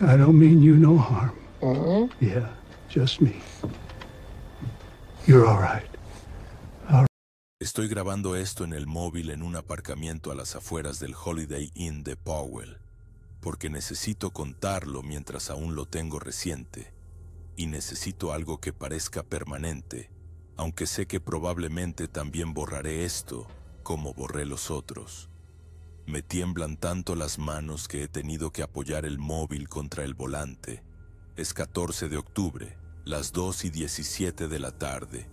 I don't mean you no harm. Mm. Yeah, just me. You're all right. Estoy grabando esto en el móvil en un aparcamiento a las afueras del Holiday Inn de Powell, porque necesito contarlo mientras aún lo tengo reciente, y necesito algo que parezca permanente, aunque sé que probablemente también borraré esto, como borré los otros. Me tiemblan tanto las manos que he tenido que apoyar el móvil contra el volante. Es 14 de octubre, las 2:17 de la tarde,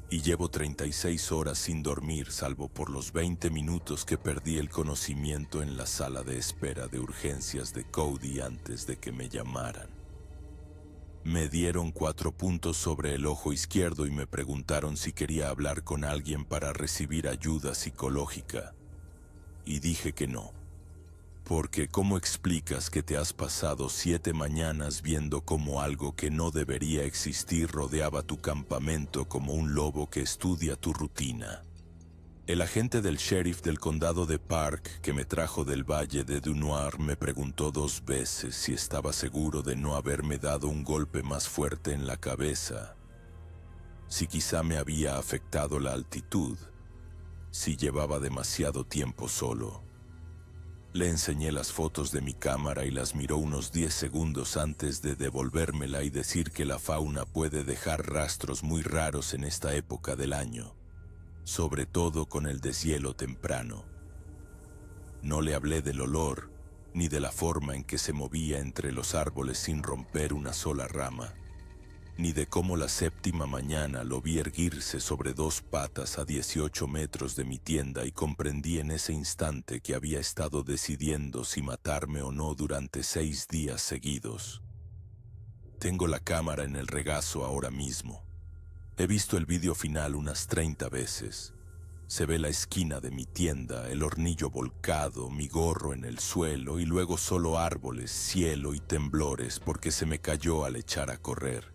y llevo 36 horas sin dormir, salvo por los 20 minutos que perdí el conocimiento en la sala de espera de urgencias de Cody antes de que me llamaran. Me dieron 4 puntos sobre el ojo izquierdo y me preguntaron si quería hablar con alguien para recibir ayuda psicológica. Y dije que no. Porque ¿cómo explicas que te has pasado 7 mañanas viendo cómo algo que no debería existir rodeaba tu campamento como un lobo que estudia tu rutina? El agente del sheriff del condado de Park que me trajo del valle de Dunoir me preguntó 2 veces si estaba seguro de no haberme dado un golpe más fuerte en la cabeza, si quizá me había afectado la altitud, si llevaba demasiado tiempo solo. Le enseñé las fotos de mi cámara y las miró unos 10 segundos antes de devolvérmela y decir que la fauna puede dejar rastros muy raros en esta época del año, sobre todo con el deshielo temprano. No le hablé del olor, ni de la forma en que se movía entre los árboles sin romper una sola rama, ni de cómo la 7ª mañana lo vi erguirse sobre 2 patas a 18 metros de mi tienda y comprendí en ese instante que había estado decidiendo si matarme o no durante 6 días seguidos. Tengo la cámara en el regazo ahora mismo. He visto el vídeo final unas 30 veces. Se ve la esquina de mi tienda, el hornillo volcado, mi gorro en el suelo y luego solo árboles, cielo y temblores porque se me cayó al echar a correr.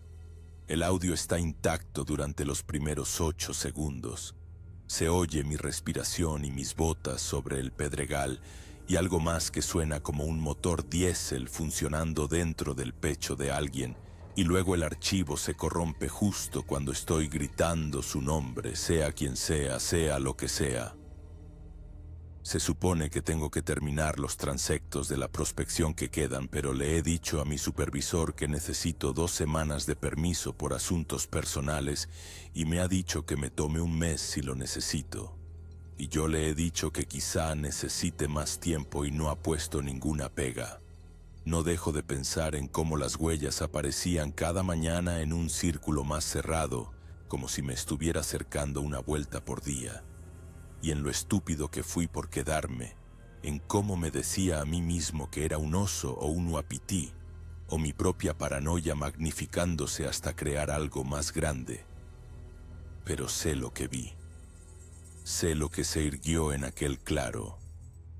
El audio está intacto durante los primeros 8 segundos. Se oye mi respiración y mis botas sobre el pedregal y algo más que suena como un motor diésel funcionando dentro del pecho de alguien, y luego el archivo se corrompe justo cuando estoy gritando su nombre, sea quien sea, sea lo que sea. Se supone que tengo que terminar los transectos de la prospección que quedan, pero le he dicho a mi supervisor que necesito 2 semanas de permiso por asuntos personales y me ha dicho que me tome un mes si lo necesito. Y yo le he dicho que quizá necesite más tiempo y no ha puesto ninguna pega. No dejo de pensar en cómo las huellas aparecían cada mañana en un círculo más cerrado, como si me estuviera acercando una vuelta por día. Y en lo estúpido que fui por quedarme, en cómo me decía a mí mismo que era un oso o un uapití, o mi propia paranoia magnificándose hasta crear algo más grande. Pero sé lo que vi. Sé lo que se irguió en aquel claro.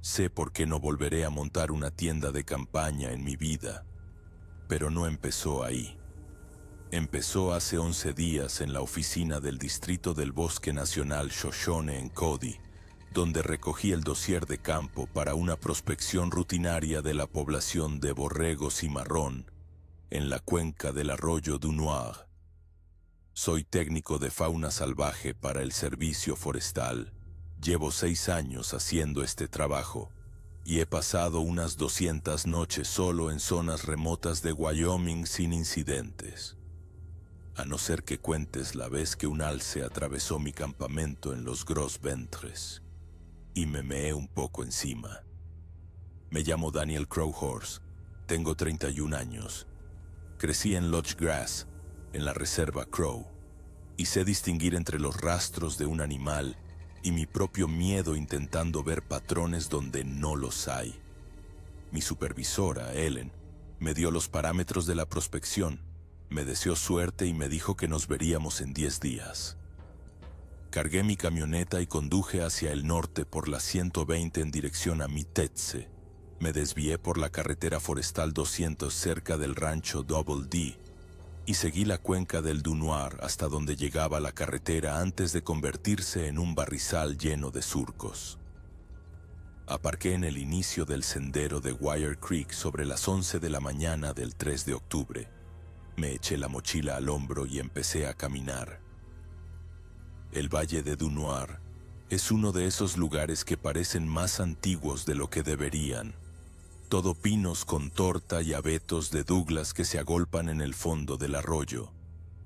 Sé por qué no volveré a montar una tienda de campaña en mi vida. Pero no empezó ahí. Empezó hace 11 días en la oficina del Distrito del Bosque Nacional Shoshone en Cody, donde recogí el dossier de campo para una prospección rutinaria de la población de borrego cimarrón en la cuenca del arroyo Dunoir. Soy técnico de fauna salvaje para el servicio forestal. Llevo 6 años haciendo este trabajo y he pasado unas 200 noches solo en zonas remotas de Wyoming sin incidentes. A no ser que cuentes la vez que un alce atravesó mi campamento en los Gros Ventres y me meé un poco encima. Me llamo Daniel Crowhorse, tengo 31 años. Crecí en Lodge Grass, en la reserva Crow, y sé distinguir entre los rastros de un animal y mi propio miedo intentando ver patrones donde no los hay. Mi supervisora, Ellen, me dio los parámetros de la prospección. Me deseó suerte y me dijo que nos veríamos en 10 días. Cargué mi camioneta y conduje hacia el norte por la 120 en dirección a Mitetse. Me desvié por la carretera forestal 200 cerca del rancho Double D y seguí la cuenca del Dunoir hasta donde llegaba la carretera antes de convertirse en un barrizal lleno de surcos. Aparqué en el inicio del sendero de Wire Creek sobre las 11 de la mañana del 3 de octubre. Me eché la mochila al hombro y empecé a caminar. El Valle de Dunoir es uno de esos lugares que parecen más antiguos de lo que deberían. Todo pinos con torta y abetos de Douglas que se agolpan en el fondo del arroyo,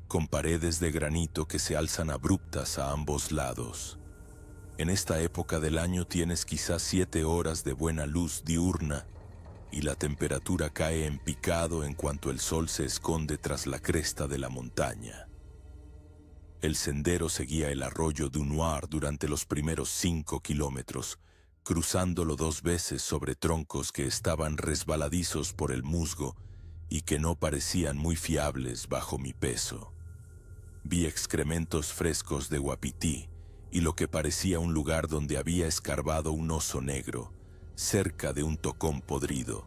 con paredes de granito que se alzan abruptas a ambos lados. En esta época del año tienes quizás 7 horas de buena luz diurna y la temperatura cae en picado en cuanto el sol se esconde tras la cresta de la montaña. El sendero seguía el arroyo Dunoir durante los primeros 5 kilómetros, cruzándolo 2 veces sobre troncos que estaban resbaladizos por el musgo y que no parecían muy fiables bajo mi peso. Vi excrementos frescos de uapití y lo que parecía un lugar donde había escarbado un oso negro, cerca de un tocón podrido.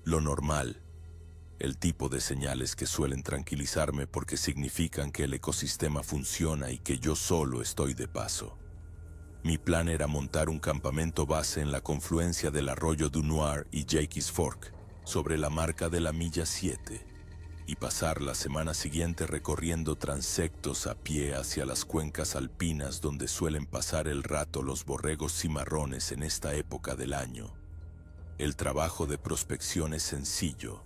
Lo normal, el tipo de señales que suelen tranquilizarme porque significan que el ecosistema funciona y que yo solo estoy de paso. Mi plan era montar un campamento base en la confluencia del arroyo Dunoir y Jakey's Fork, sobre la marca de la milla 7, y pasar la semana siguiente recorriendo transectos a pie hacia las cuencas alpinas donde suelen pasar el rato los borregos cimarrones en esta época del año. El trabajo de prospección es sencillo.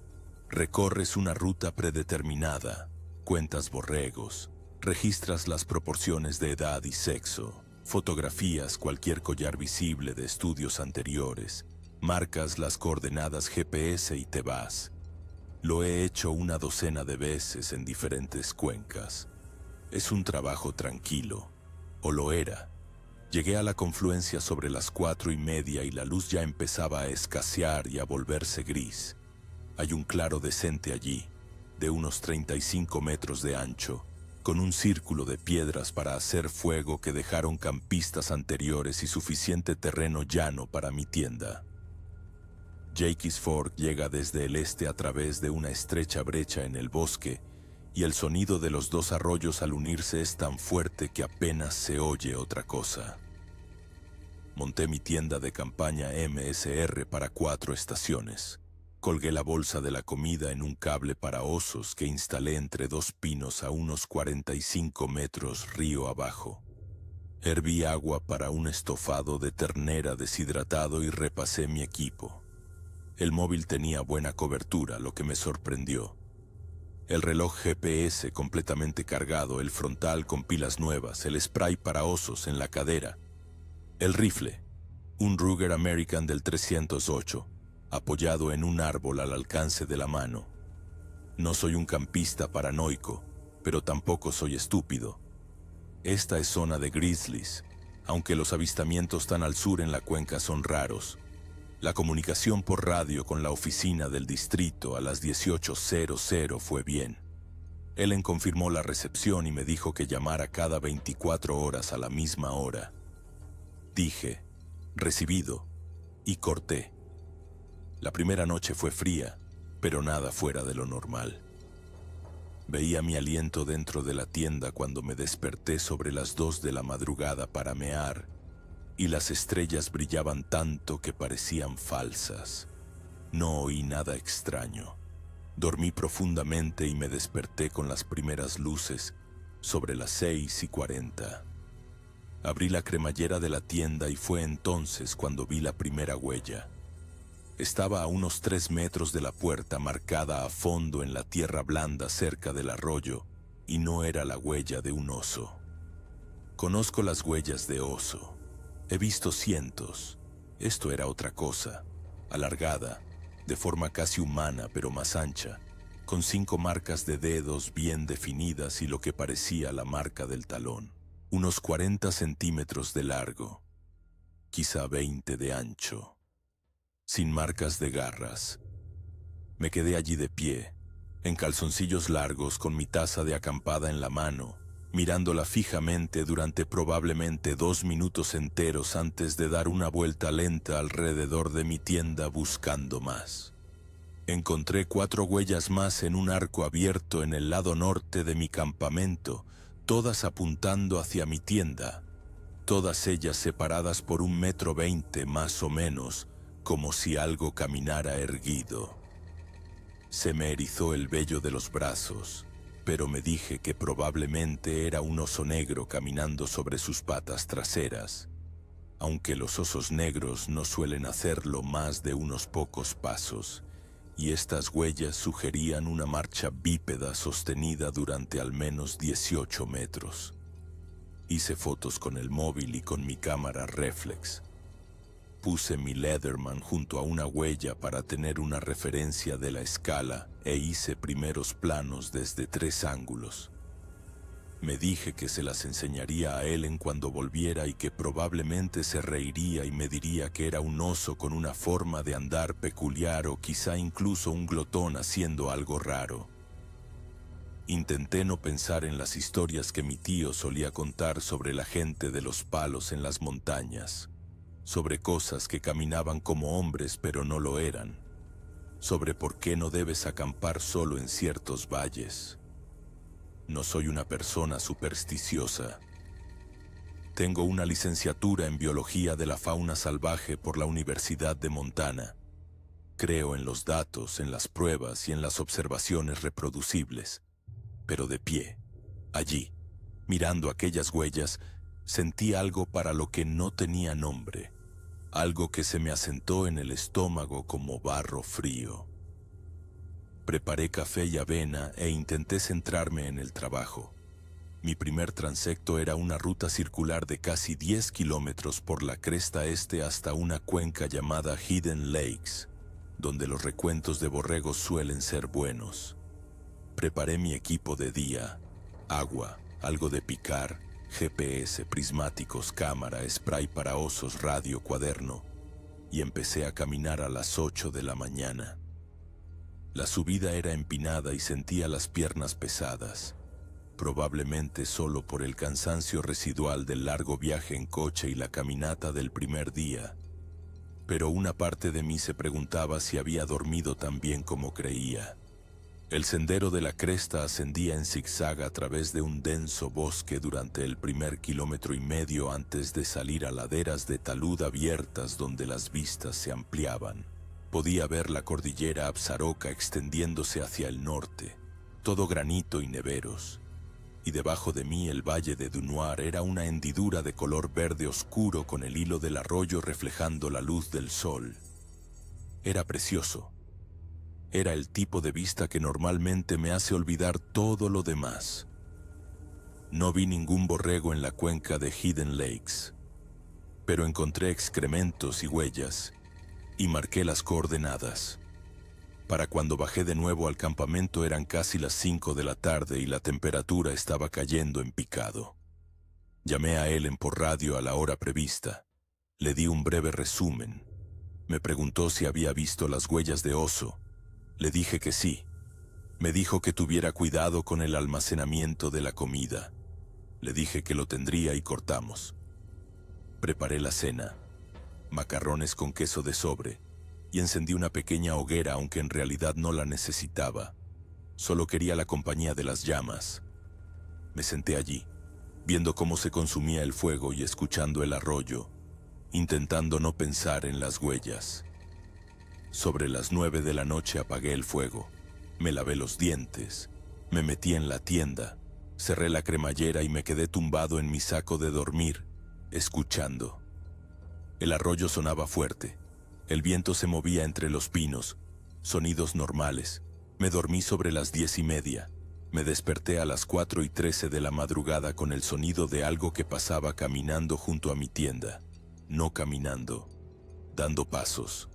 Recorres una ruta predeterminada, cuentas borregos, registras las proporciones de edad y sexo, fotografías cualquier collar visible de estudios anteriores, marcas las coordenadas GPS y te vas. Lo he hecho una docena de veces en diferentes cuencas. Es un trabajo tranquilo, o lo era. Llegué a la confluencia sobre las 4:30 y la luz ya empezaba a escasear y a volverse gris. Hay un claro decente allí, de unos 35 metros de ancho, con un círculo de piedras para hacer fuego que dejaron campistas anteriores y suficiente terreno llano para mi tienda. Jakey's Fork llega desde el este a través de una estrecha brecha en el bosque, y el sonido de los 2 arroyos al unirse es tan fuerte que apenas se oye otra cosa. Monté mi tienda de campaña MSR para 4 estaciones. Colgué la bolsa de la comida en un cable para osos que instalé entre 2 pinos a unos 45 metros río abajo. Herví agua para un estofado de ternera deshidratado y repasé mi equipo. El móvil tenía buena cobertura, lo que me sorprendió. El reloj GPS completamente cargado, el frontal con pilas nuevas, el spray para osos en la cadera. El rifle, un Ruger American del 308, apoyado en un árbol al alcance de la mano. No soy un campista paranoico, pero tampoco soy estúpido. Esta es zona de grizzlies, aunque los avistamientos tan al sur en la cuenca son raros. La comunicación por radio con la oficina del distrito a las 18:00 fue bien. Ellen confirmó la recepción y me dijo que llamara cada 24 horas a la misma hora. Dije, recibido, y corté. La primera noche fue fría, pero nada fuera de lo normal. Veía mi aliento dentro de la tienda cuando me desperté sobre las 2 de la madrugada para mear, y las estrellas brillaban tanto que parecían falsas. No oí nada extraño. Dormí profundamente y me desperté con las primeras luces sobre las 6:40. Abrí la cremallera de la tienda y fue entonces cuando vi la primera huella. Estaba a unos 3 metros de la puerta, marcada a fondo en la tierra blanda cerca del arroyo, y no era la huella de un oso. Conozco las huellas de oso. He visto cientos. Esto era otra cosa, alargada, de forma casi humana pero más ancha, con 5 marcas de dedos bien definidas y lo que parecía la marca del talón. Unos 40 centímetros de largo, quizá 20 de ancho, sin marcas de garras. Me quedé allí de pie, en calzoncillos largos con mi taza de acampada en la mano, mirándola fijamente durante probablemente 2 minutos enteros antes de dar una vuelta lenta alrededor de mi tienda buscando más. Encontré 4 huellas más en un arco abierto en el lado norte de mi campamento, todas apuntando hacia mi tienda. todas ellas separadas por 1,20 m más o menos, como si algo caminara erguido. Se me erizó el vello de los brazos, pero me dije que probablemente era un oso negro caminando sobre sus patas traseras, aunque los osos negros no suelen hacerlo más de unos pocos pasos, y estas huellas sugerían una marcha bípeda sostenida durante al menos 18 metros. Hice fotos con el móvil y con mi cámara reflex. Puse mi Leatherman junto a una huella para tener una referencia de la escala e hice primeros planos desde 3 ángulos. Me dije que se las enseñaría a Ellen cuando volviera y que probablemente se reiría y me diría que era un oso con una forma de andar peculiar o quizá incluso un glotón haciendo algo raro. Intenté no pensar en las historias que mi tío solía contar sobre la gente de los palos en las montañas, sobre cosas que caminaban como hombres pero no lo eran, sobre por qué no debes acampar solo en ciertos valles. No soy una persona supersticiosa. Tengo una licenciatura en Biología de la Fauna Salvaje por la Universidad de Montana. Creo en los datos, en las pruebas y en las observaciones reproducibles. Pero de pie, allí, mirando aquellas huellas, sentí algo para lo que no tenía nombre, algo que se me asentó en el estómago como barro frío. Preparé café y avena e intenté centrarme en el trabajo. Mi primer transecto era una ruta circular de casi 10 kilómetros por la cresta este hasta una cuenca llamada Hidden Lakes, donde los recuentos de borregos suelen ser buenos. Preparé mi equipo de día: agua, algo de picar, GPS, prismáticos, cámara, spray para osos, radio, cuaderno, y empecé a caminar a las 8 de la mañana. La subida era empinada y sentía las piernas pesadas, probablemente solo por el cansancio residual del largo viaje en coche y la caminata del primer día, pero una parte de mí se preguntaba si había dormido tan bien como creía. El sendero de la cresta ascendía en zigzag a través de un denso bosque durante el primer 1,5 kilómetros antes de salir a laderas de talud abiertas donde las vistas se ampliaban. Podía ver la cordillera Absaroka extendiéndose hacia el norte, todo granito y neveros, y debajo de mí el valle de Dunoir era una hendidura de color verde oscuro con el hilo del arroyo reflejando la luz del sol. Era precioso. Era el tipo de vista que normalmente me hace olvidar todo lo demás. No vi ningún borrego en la cuenca de Hidden Lakes, pero encontré excrementos y huellas, y marqué las coordenadas. Para cuando bajé de nuevo al campamento eran casi las 5 de la tarde y la temperatura estaba cayendo en picado. Llamé a Ellen por radio a la hora prevista. Le di un breve resumen. Me preguntó si había visto las huellas de oso. Le dije que sí. Me dijo que tuviera cuidado con el almacenamiento de la comida. Le dije que lo tendría y cortamos. Preparé la cena: macarrones con queso de sobre, y encendí una pequeña hoguera, aunque en realidad no la necesitaba. Solo quería la compañía de las llamas. Me senté allí, viendo cómo se consumía el fuego y escuchando el arroyo, intentando no pensar en las huellas. Sobre las 9 de la noche apagué el fuego, me lavé los dientes, me metí en la tienda, cerré la cremallera y me quedé tumbado en mi saco de dormir, escuchando. El arroyo sonaba fuerte, el viento se movía entre los pinos, sonidos normales. Me dormí sobre las 10:30. Me desperté a las 4:13 de la madrugada con el sonido de algo que pasaba caminando junto a mi tienda. No caminando, dando pasos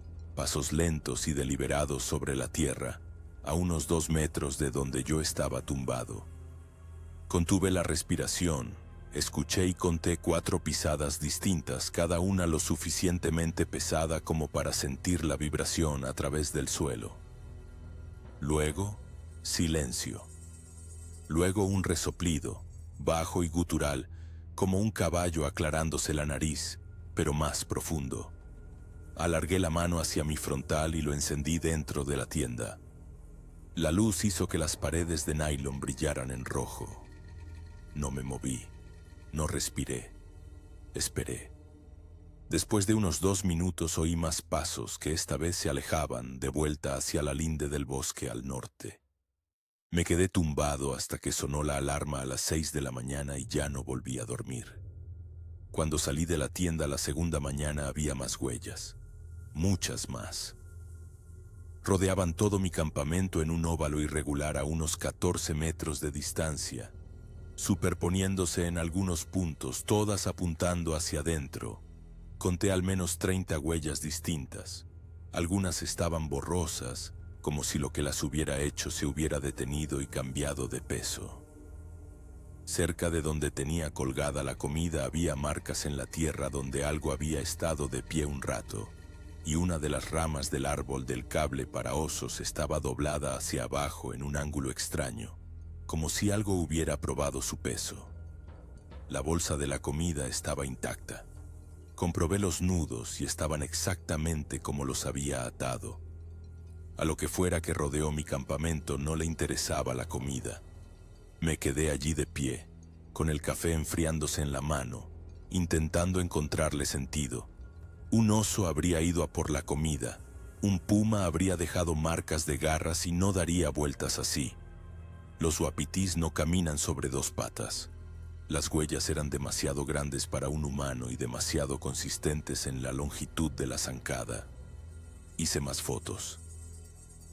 lentos y deliberados sobre la tierra, a unos 2 metros de donde yo estaba tumbado. Contuve la respiración, escuché y conté 4 pisadas distintas, cada una lo suficientemente pesada como para sentir la vibración a través del suelo. Luego, silencio. Luego un resoplido, bajo y gutural, como un caballo aclarándose la nariz, pero más profundo. Alargué la mano hacia mi frontal y lo encendí dentro de la tienda. La luz hizo que las paredes de nylon brillaran en rojo. No me moví, no respiré. Esperé. Después de unos 2 minutos oí más pasos que esta vez se alejaban de vuelta hacia la linde del bosque al norte. Me quedé tumbado hasta que sonó la alarma a las 6 de la mañana y ya no volví a dormir. Cuando salí de la tienda la segunda mañana había más huellas, muchas más. Rodeaban todo mi campamento en un óvalo irregular a unos 14 metros de distancia, superponiéndose en algunos puntos, todas apuntando hacia adentro. Conté al menos 30 huellas distintas. Algunas estaban borrosas, como si lo que las hubiera hecho se hubiera detenido y cambiado de peso. Cerca de donde tenía colgada la comida había marcas en la tierra donde algo había estado de pie un rato, y una de las ramas del árbol del cable para osos estaba doblada hacia abajo en un ángulo extraño, como si algo hubiera probado su peso. La bolsa de la comida estaba intacta. Comprobé los nudos y estaban exactamente como los había atado. A lo que fuera que rodeó mi campamento no le interesaba la comida. Me quedé allí de pie, con el café enfriándose en la mano, intentando encontrarle sentido. Un oso habría ido a por la comida, un puma habría dejado marcas de garras y no daría vueltas así. Los uapitís no caminan sobre 2 patas. Las huellas eran demasiado grandes para un humano y demasiado consistentes en la longitud de la zancada. Hice más fotos.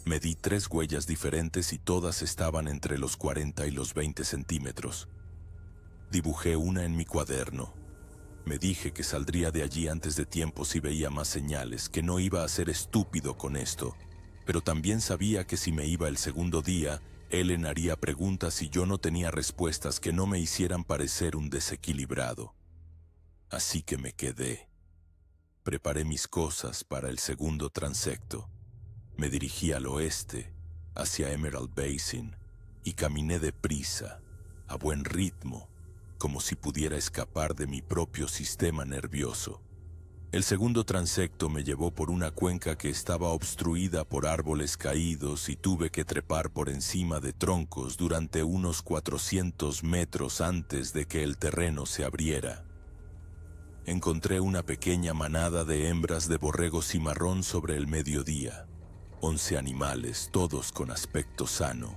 Medí 3 huellas diferentes y todas estaban entre los 40 y los 20 centímetros. Dibujé una en mi cuaderno. Me dije que saldría de allí antes de tiempo si veía más señales, que no iba a ser estúpido con esto, pero también sabía que si me iba el segundo día, Ellen haría preguntas y yo no tenía respuestas que no me hicieran parecer un desequilibrado. Así que me quedé. Preparé mis cosas para el segundo transecto. Me dirigí al oeste, hacia Emerald Basin, y caminé deprisa, a buen ritmo, como si pudiera escapar de mi propio sistema nervioso. El segundo transecto me llevó por una cuenca que estaba obstruida por árboles caídos y tuve que trepar por encima de troncos durante unos 400 metros antes de que el terreno se abriera. Encontré una pequeña manada de hembras de borrego cimarrón sobre el mediodía. 11 animales, todos con aspecto sano,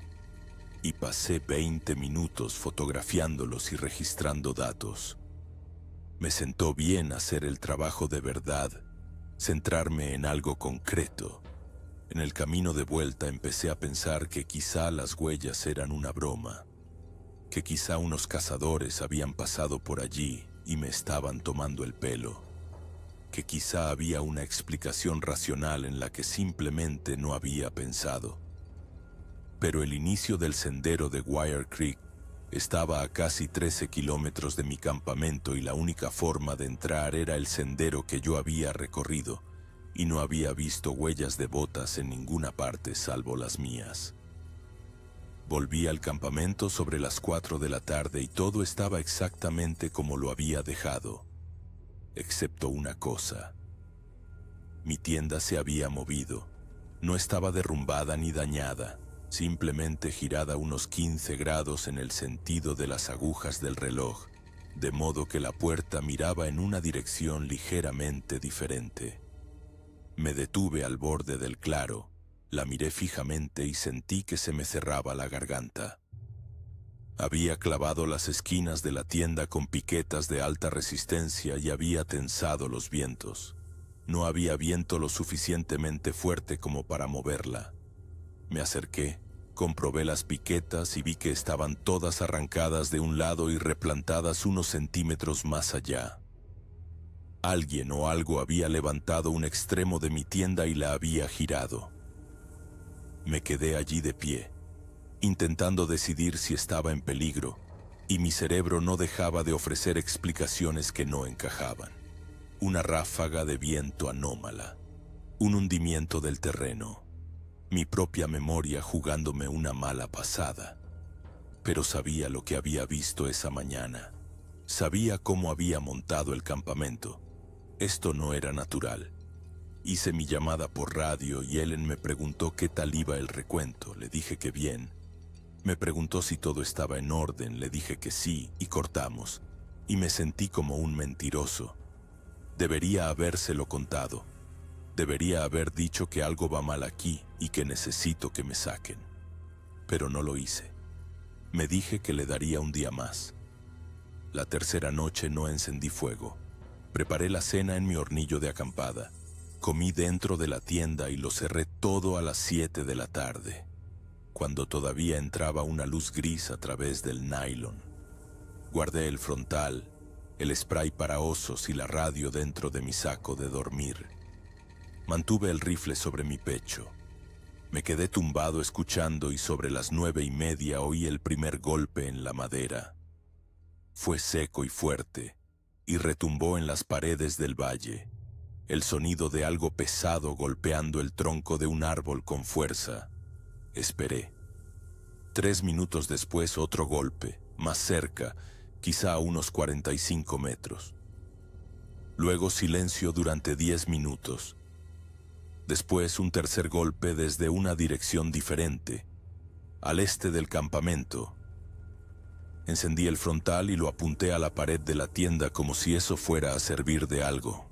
y pasé 20 minutos fotografiándolos y registrando datos. Me sentó bien hacer el trabajo de verdad, centrarme en algo concreto. En el camino de vuelta empecé a pensar que quizá las huellas eran una broma, que quizá unos cazadores habían pasado por allí y me estaban tomando el pelo, que quizá había una explicación racional en la que simplemente no había pensado. Pero el inicio del sendero de Wire Creek estaba a casi 13 kilómetros de mi campamento y la única forma de entrar era el sendero que yo había recorrido, y no había visto huellas de botas en ninguna parte salvo las mías. Volví al campamento sobre las 4 de la tarde y todo estaba exactamente como lo había dejado, excepto una cosa. Mi tienda se había movido. No estaba derrumbada ni dañada, simplemente girada unos 15 grados en el sentido de las agujas del reloj, de modo que la puerta miraba en una dirección ligeramente diferente. Me detuve al borde del claro, la miré fijamente y sentí que se me cerraba la garganta. Había clavado las esquinas de la tienda con piquetas de alta resistencia y había tensado los vientos. No había viento lo suficientemente fuerte como para moverla. Me acerqué, comprobé las piquetas y vi que estaban todas arrancadas de un lado y replantadas unos centímetros más allá. Alguien o algo había levantado un extremo de mi tienda y la había girado. Me quedé allí de pie, intentando decidir si estaba en peligro, y mi cerebro no dejaba de ofrecer explicaciones que no encajaban. Una ráfaga de viento anómala, un hundimiento del terreno, mi propia memoria jugándome una mala pasada. Pero sabía lo que había visto esa mañana. Sabía cómo había montado el campamento. Esto no era natural. Hice mi llamada por radio y Ellen me preguntó qué tal iba el recuento. Le dije que bien. Me preguntó si todo estaba en orden. Le dije que sí y cortamos. y me sentí como un mentiroso. Debería habérselo contado. Debería haber dicho que algo va mal aquí y que necesito que me saquen. Pero no lo hice. Me dije que le daría un día más. La tercera noche no encendí fuego. Preparé la cena en mi hornillo de acampada. Comí dentro de la tienda y lo cerré todo a las 7 de la tarde, cuando todavía entraba una luz gris a través del nylon. Guardé el frontal, el spray para osos y la radio dentro de mi saco de dormir. Mantuve el rifle sobre mi pecho. Me quedé tumbado escuchando y sobre las 9:30 oí el primer golpe en la madera. Fue seco y fuerte y retumbó en las paredes del valle. El sonido de algo pesado golpeando el tronco de un árbol con fuerza. Esperé. 3 minutos después otro golpe, más cerca, quizá a unos 45 metros. Luego silencio durante 10 minutos. Después un tercer golpe desde una dirección diferente, al este del campamento. Encendí el frontal y lo apunté a la pared de la tienda como si eso fuera a servir de algo.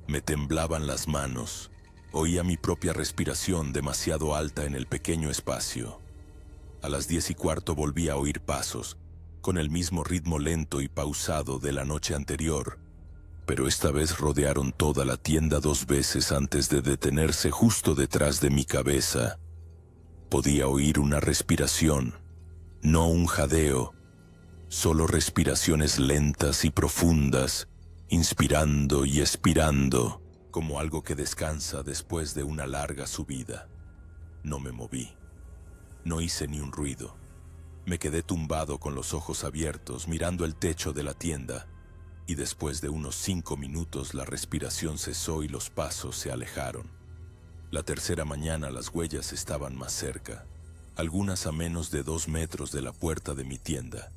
Me temblaban las manos. Oía mi propia respiración demasiado alta en el pequeño espacio. A las 10:15 volví a oír pasos, con el mismo ritmo lento y pausado de la noche anterior, pero esta vez rodearon toda la tienda 2 veces antes de detenerse justo detrás de mi cabeza. Podía oír una respiración, no un jadeo, solo respiraciones lentas y profundas, inspirando y expirando, como algo que descansa después de una larga subida. No me moví. No hice ni un ruido. Me quedé tumbado con los ojos abiertos, mirando el techo de la tienda, y después de unos 5 minutos la respiración cesó y los pasos se alejaron. La tercera mañana las huellas estaban más cerca, algunas a menos de 2 metros de la puerta de mi tienda.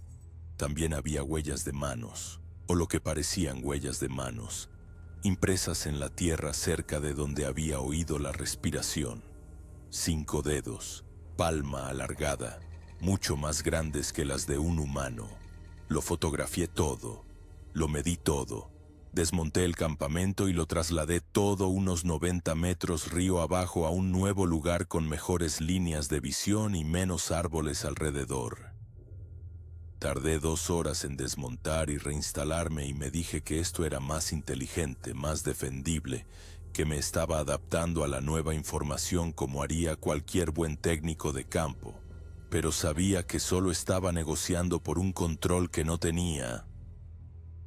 También había huellas de manos, o lo que parecían huellas de manos, impresas en la tierra cerca de donde había oído la respiración. 5 dedos, palma alargada, mucho más grandes que las de un humano. Lo fotografié todo, lo medí todo, desmonté el campamento y lo trasladé todo unos 90 metros río abajo a un nuevo lugar con mejores líneas de visión y menos árboles alrededor. Tardé 2 horas en desmontar y reinstalarme y me dije que esto era más inteligente, más defendible, que me estaba adaptando a la nueva información como haría cualquier buen técnico de campo, pero sabía que solo estaba negociando por un control que no tenía.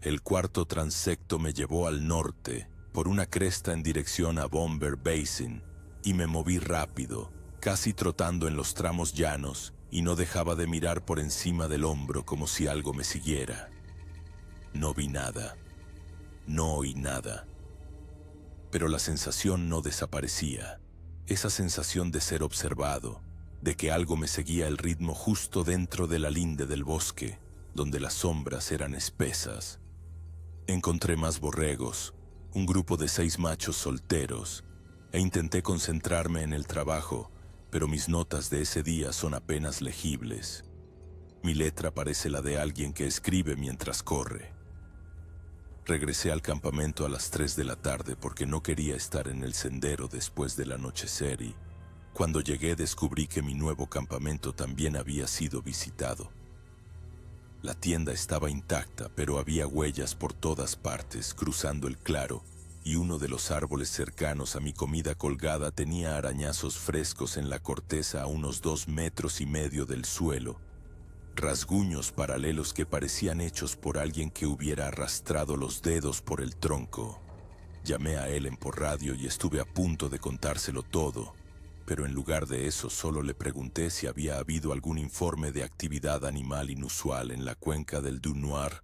El cuarto transecto me llevó al norte, por una cresta en dirección a Bomber Basin, y me moví rápido, casi trotando en los tramos llanos, y no dejaba de mirar por encima del hombro como si algo me siguiera. No vi nada, no oí nada, pero la sensación no desaparecía, esa sensación de ser observado, de que algo me seguía el ritmo justo dentro de la linde del bosque, donde las sombras eran espesas. Encontré más borregos, un grupo de 6 machos solteros, e intenté concentrarme en el trabajo, pero mis notas de ese día son apenas legibles. Mi letra parece la de alguien que escribe mientras corre. Regresé al campamento a las 3 de la tarde porque no quería estar en el sendero después del anochecer y, cuando llegué, descubrí que mi nuevo campamento también había sido visitado. La tienda estaba intacta, pero había huellas por todas partes, cruzando el claro, y uno de los árboles cercanos a mi comida colgada tenía arañazos frescos en la corteza a unos 2,5 metros del suelo, rasguños paralelos que parecían hechos por alguien que hubiera arrastrado los dedos por el tronco. Llamé a Ellen por radio y estuve a punto de contárselo todo, pero en lugar de eso solo le pregunté si había habido algún informe de actividad animal inusual en la cuenca del Du Noir,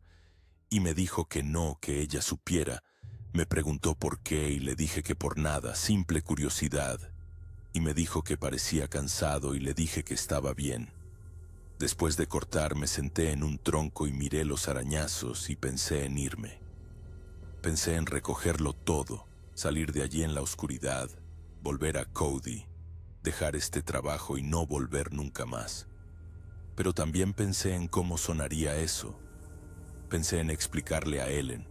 y me dijo que no, que ella supiera. Me preguntó por qué y le dije que por nada, simple curiosidad, y me dijo que parecía cansado y le dije que estaba bien. Después de cortar me senté en un tronco y miré los arañazos y pensé en irme. Pensé en recogerlo todo, salir de allí en la oscuridad, volver a Cody, dejar este trabajo y no volver nunca más. Pero también pensé en cómo sonaría eso. Pensé en explicarle a Ellen,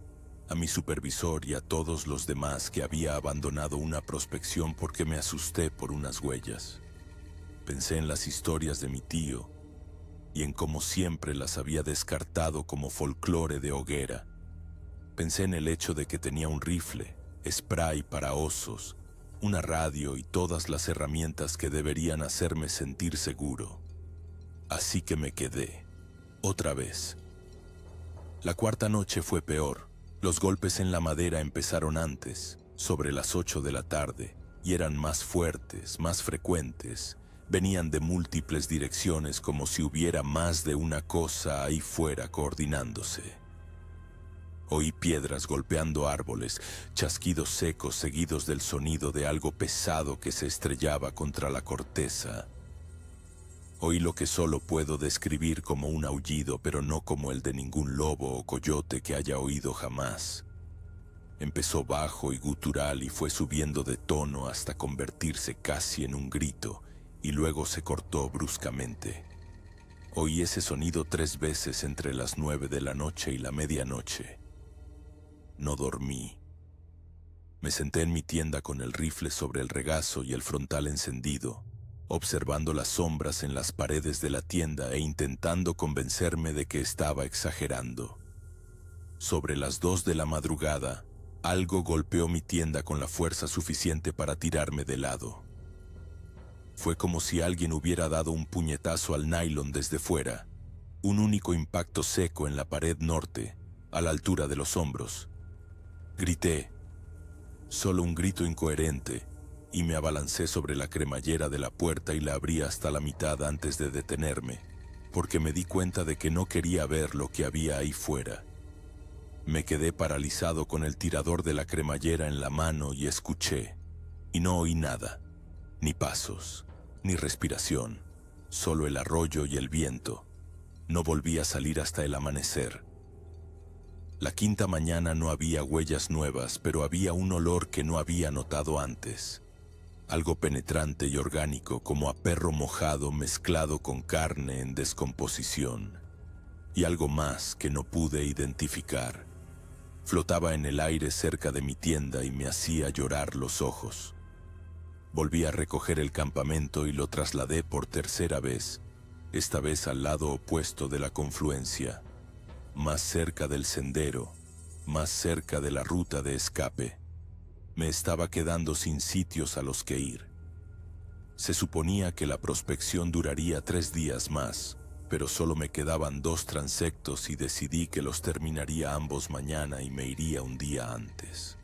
a mi supervisor y a todos los demás que había abandonado una prospección porque me asusté por unas huellas. Pensé en las historias de mi tío y en cómo siempre las había descartado como folclore de hoguera. Pensé en el hecho de que tenía un rifle, spray para osos, una radio y todas las herramientas que deberían hacerme sentir seguro. Así que me quedé, otra vez. La cuarta noche fue peor. Los golpes en la madera empezaron antes, sobre las 8 de la tarde, y eran más fuertes, más frecuentes. Venían de múltiples direcciones como si hubiera más de una cosa ahí fuera coordinándose. Oí piedras golpeando árboles, chasquidos secos seguidos del sonido de algo pesado que se estrellaba contra la corteza. Oí lo que solo puedo describir como un aullido, pero no como el de ningún lobo o coyote que haya oído jamás. Empezó bajo y gutural y fue subiendo de tono hasta convertirse casi en un grito, y luego se cortó bruscamente. Oí ese sonido 3 veces entre las 9 de la noche y la medianoche. No dormí. Me senté en mi tienda con el rifle sobre el regazo y el frontal encendido, observando las sombras en las paredes de la tienda e intentando convencerme de que estaba exagerando. Sobre las 2 de la madrugada, algo golpeó mi tienda con la fuerza suficiente para tirarme de lado. Fue como si alguien hubiera dado un puñetazo al nylon desde fuera, un único impacto seco en la pared norte, a la altura de los hombros. Grité, solo un grito incoherente, y me abalancé sobre la cremallera de la puerta y la abrí hasta la mitad antes de detenerme, porque me di cuenta de que no quería ver lo que había ahí fuera. Me quedé paralizado con el tirador de la cremallera en la mano y escuché, y no oí nada, ni pasos, ni respiración, solo el arroyo y el viento. No volví a salir hasta el amanecer. La quinta mañana no había huellas nuevas, pero había un olor que no había notado antes. Algo penetrante y orgánico como a perro mojado mezclado con carne en descomposición. Y algo más que no pude identificar. Flotaba en el aire cerca de mi tienda y me hacía llorar los ojos. Volví a recoger el campamento y lo trasladé por tercera vez, esta vez al lado opuesto de la confluencia, más cerca del sendero, más cerca de la ruta de escape. Me estaba quedando sin sitios a los que ir. Se suponía que la prospección duraría 3 días más, pero solo me quedaban 2 transectos y decidí que los terminaría ambos mañana y me iría un día antes.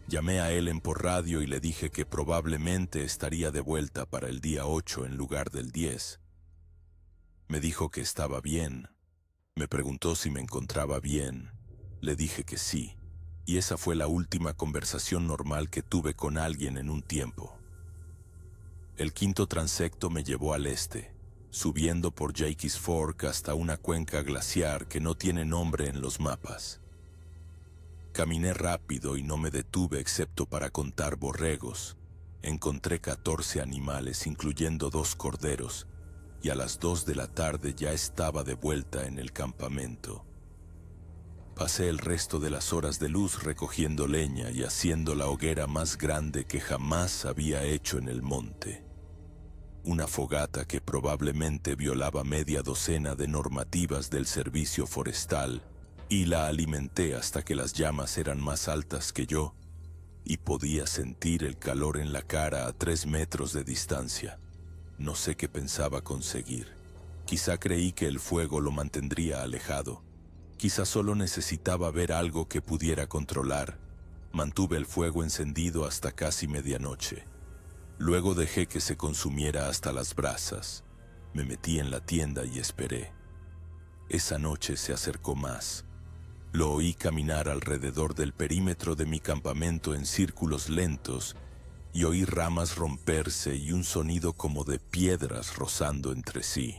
Llamé a Ellen por radio y le dije que probablemente estaría de vuelta para el día 8 en lugar del 10. Me dijo que estaba bien. Me preguntó si me encontraba bien. Le dije que sí. Y esa fue la última conversación normal que tuve con alguien en un tiempo. El quinto transecto me llevó al este, subiendo por Jakey's Fork hasta una cuenca glaciar que no tiene nombre en los mapas. Caminé rápido y no me detuve excepto para contar borregos. Encontré 14 animales, incluyendo 2 corderos, y a las 2 de la tarde ya estaba de vuelta en el campamento. Pasé el resto de las horas de luz recogiendo leña y haciendo la hoguera más grande que jamás había hecho en el monte. Una fogata que probablemente violaba media docena de normativas del servicio forestal, y la alimenté hasta que las llamas eran más altas que yo y podía sentir el calor en la cara a 3 metros de distancia. No sé qué pensaba conseguir. Quizá creí que el fuego lo mantendría alejado. Quizá solo necesitaba ver algo que pudiera controlar. Mantuve el fuego encendido hasta casi medianoche. Luego dejé que se consumiera hasta las brasas. Me metí en la tienda y esperé. Esa noche se acercó más. Lo oí caminar alrededor del perímetro de mi campamento en círculos lentos y oí ramas romperse y un sonido como de piedras rozando entre sí.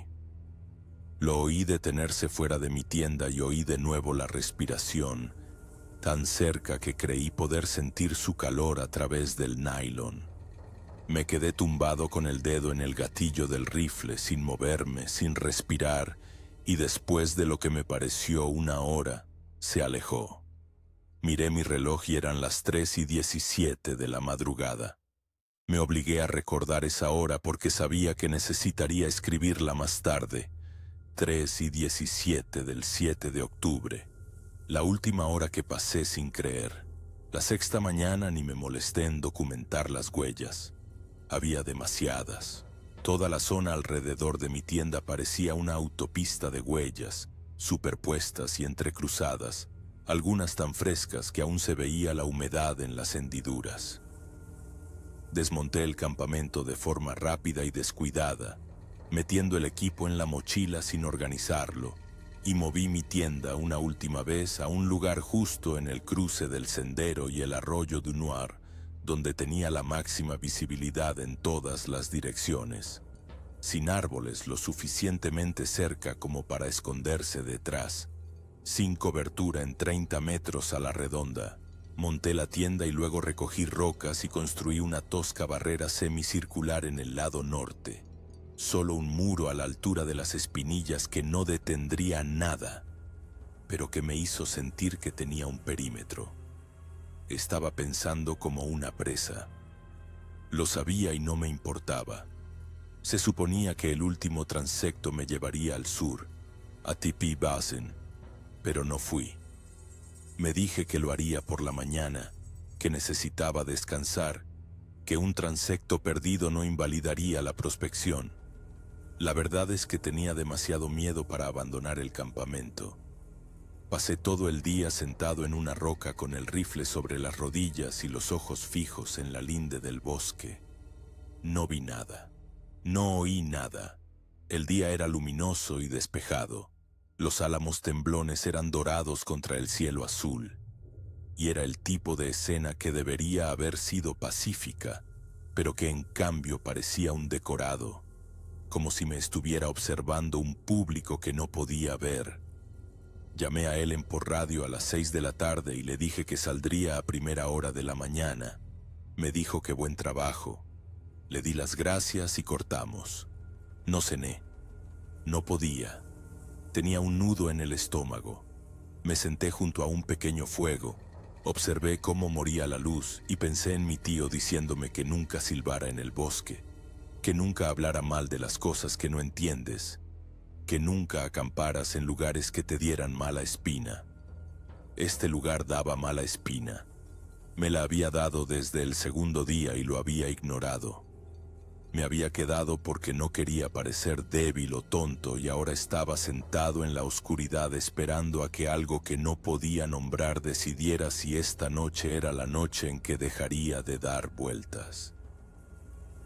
Lo oí detenerse fuera de mi tienda y oí de nuevo la respiración, tan cerca que creí poder sentir su calor a través del nylon. Me quedé tumbado con el dedo en el gatillo del rifle, sin moverme, sin respirar, y después de lo que me pareció una hora, se alejó. Miré mi reloj y eran las 3:17 de la madrugada. Me obligué a recordar esa hora porque sabía que necesitaría escribirla más tarde. 3:17 del 7 de octubre. La última hora que pasé sin creer. La sexta mañana ni me molesté en documentar las huellas. Había demasiadas. Toda la zona alrededor de mi tienda parecía una autopista de huellas, superpuestas y entrecruzadas, algunas tan frescas que aún se veía la humedad en las hendiduras. Desmonté el campamento de forma rápida y descuidada, metiendo el equipo en la mochila sin organizarlo, y moví mi tienda una última vez a un lugar justo en el cruce del sendero y el arroyo du Noir, donde tenía la máxima visibilidad en todas las direcciones, sin árboles lo suficientemente cerca como para esconderse detrás, sin cobertura en 30 metros a la redonda. Monté la tienda y luego recogí rocas y construí una tosca barrera semicircular en el lado norte. Solo un muro a la altura de las espinillas que no detendría nada, pero que me hizo sentir que tenía un perímetro. Estaba pensando como una presa. Lo sabía y no me importaba. Se suponía que el último transecto me llevaría al sur, a Tipi Basin, pero no fui. Me dije que lo haría por la mañana, que necesitaba descansar, que un transecto perdido no invalidaría la prospección. La verdad es que tenía demasiado miedo para abandonar el campamento. Pasé todo el día sentado en una roca con el rifle sobre las rodillas y los ojos fijos en la linde del bosque. No vi nada. No oí nada. El día era luminoso y despejado. Los álamos temblones eran dorados contra el cielo azul. Y era el tipo de escena que debería haber sido pacífica, pero que en cambio parecía un decorado, como si me estuviera observando un público que no podía ver. Llamé a Ellen por radio a las 6 de la tarde y le dije que saldría a primera hora de la mañana. Me dijo que buen trabajo. Le di las gracias y cortamos. No cené. No podía. Tenía un nudo en el estómago. Me senté junto a un pequeño fuego. Observé cómo moría la luz y pensé en mi tío diciéndome que nunca silbara en el bosque, que nunca hablara mal de las cosas que no entiendes, que nunca acamparas en lugares que te dieran mala espina. Este lugar daba mala espina. Me la había dado desde el segundo día y lo había ignorado. Me había quedado porque no quería parecer débil o tonto y ahora estaba sentado en la oscuridad esperando a que algo que no podía nombrar decidiera si esta noche era la noche en que dejaría de dar vueltas.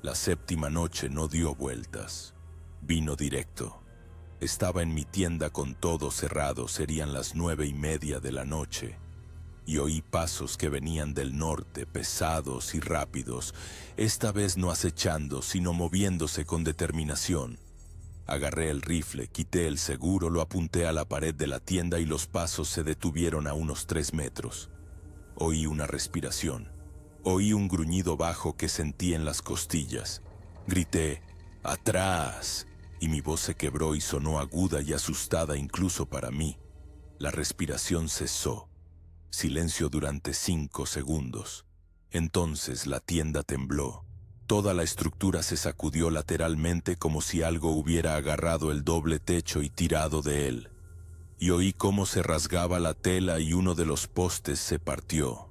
La séptima noche no dio vueltas. Vino directo. Estaba en mi tienda con todo cerrado, serían las 9:30 de la noche, y oí pasos que venían del norte, pesados y rápidos, esta vez no acechando, sino moviéndose con determinación. Agarré el rifle, quité el seguro, lo apunté a la pared de la tienda y los pasos se detuvieron a unos 3 metros. Oí una respiración. Oí un gruñido bajo que sentí en las costillas. Grité, ¡atrás!, y mi voz se quebró y sonó aguda y asustada incluso para mí. La respiración cesó. Silencio durante 5 segundos. Entonces la tienda tembló. Toda la estructura se sacudió lateralmente como si algo hubiera agarrado el doble techo y tirado de él. Y oí cómo se rasgaba la tela y uno de los postes se partió.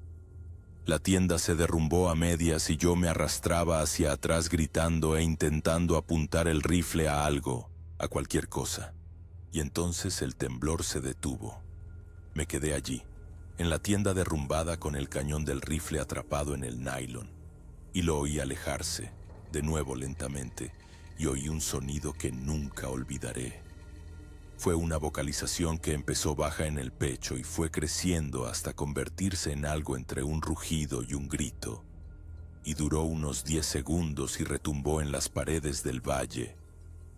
La tienda se derrumbó a medias y yo me arrastraba hacia atrás gritando e intentando apuntar el rifle a algo, a cualquier cosa. Y entonces el temblor se detuvo. Me quedé allí, en la tienda derrumbada con el cañón del rifle atrapado en el nylon, y lo oí alejarse, de nuevo lentamente, y oí un sonido que nunca olvidaré. Fue una vocalización que empezó baja en el pecho y fue creciendo hasta convertirse en algo entre un rugido y un grito, y duró unos 10 segundos y retumbó en las paredes del valle,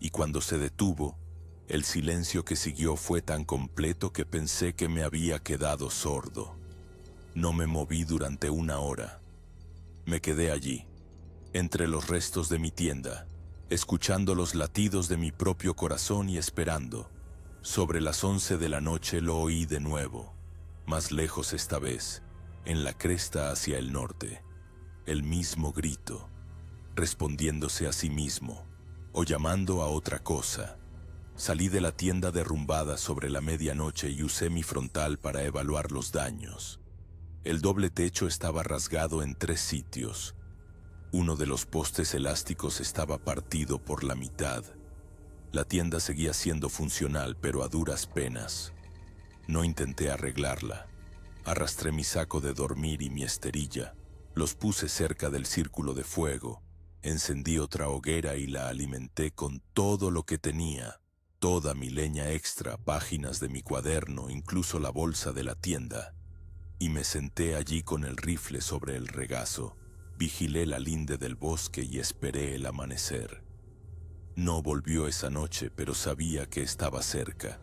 y cuando se detuvo, el silencio que siguió fue tan completo que pensé que me había quedado sordo. No me moví durante 1 hora. Me quedé allí, entre los restos de mi tienda, escuchando los latidos de mi propio corazón y esperando. Sobre las 11 de la noche lo oí de nuevo, más lejos esta vez, en la cresta hacia el norte. El mismo grito, respondiéndose a sí mismo, o llamando a otra cosa. Salí de la tienda derrumbada sobre la medianoche y usé mi frontal para evaluar los daños. El doble techo estaba rasgado en 3 sitios. Uno de los postes elásticos estaba partido por la mitad. La tienda seguía siendo funcional, pero a duras penas. No intenté arreglarla. Arrastré mi saco de dormir y mi esterilla. Los puse cerca del círculo de fuego. Encendí otra hoguera y la alimenté con todo lo que tenía. Toda mi leña extra, páginas de mi cuaderno, incluso la bolsa de la tienda. Y me senté allí con el rifle sobre el regazo. Vigilé la linde del bosque y esperé el amanecer. No volvió esa noche, pero sabía que estaba cerca.